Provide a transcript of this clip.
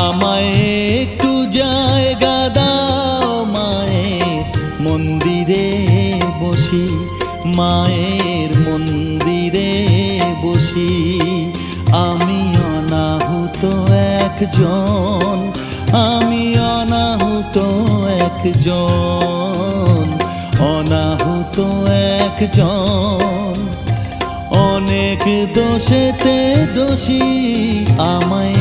আমায় একটু জায়গা দাও মায়ের মন্দিরে বসি, মায়ের মন্দিরে বসি। আমি অনাহুত একজন, আমি অনাহুত একজন, অনাহুত একজন। অনেক দোষেতে দোষী আমায়